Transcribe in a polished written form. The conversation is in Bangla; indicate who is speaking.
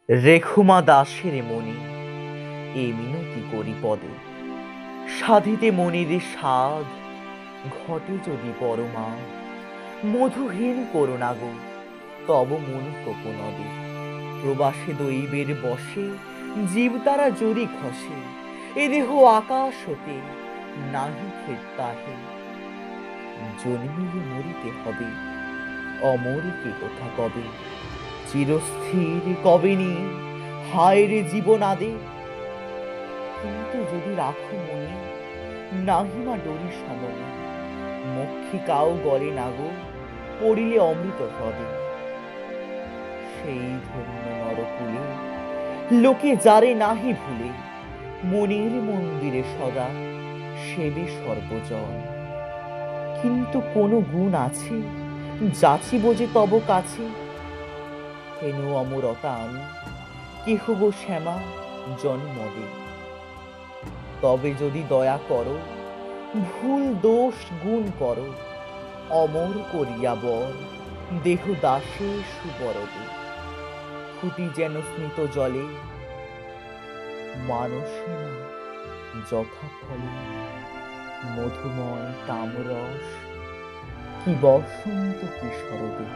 Speaker 1: রেখুমা দাসের মনি এ মিনতি করি পদে, সাধিতে মনির সাধ ঘটে যদি পরমা, মধুহীন করুণা গো তব মন কোপনদে। প্রবাসে দৈবের বসে জীব তারা জরি খসে, এ দেহ আকাশ হতে নাহি খেদ তাহে। জন্মিলে মরিতে হবে, অমর কে কথা কবে, চিরস্থির কবেনি হায় রে জীবন আদে। কিন্তু যদি রাখো মনে নাহিমা ডোরি সমনে, মক্ষিকাও গলে না গো পড়িলে অমৃত হ্রদে। সেই ধন্য নরকুলে লোকে যারে নাহি ভুলে, মনের মন্দিরে সদা সেবে সর্বজন। কিন্তু কোন গুণ আছে যাচিব যে তব কাছে, হেন অমরতা আমি কেহ গো শ্যামা জন্মদে। তবে যদি দয়া করো ভুল দোষ গুণ করো, অমর করিয়া বর দেহ দাসে সুবরদে। ফুটি যেন স্মিত জলে মানসে না যথাফলে, মধুময় তামরস কি বসন্ত কি শরদে।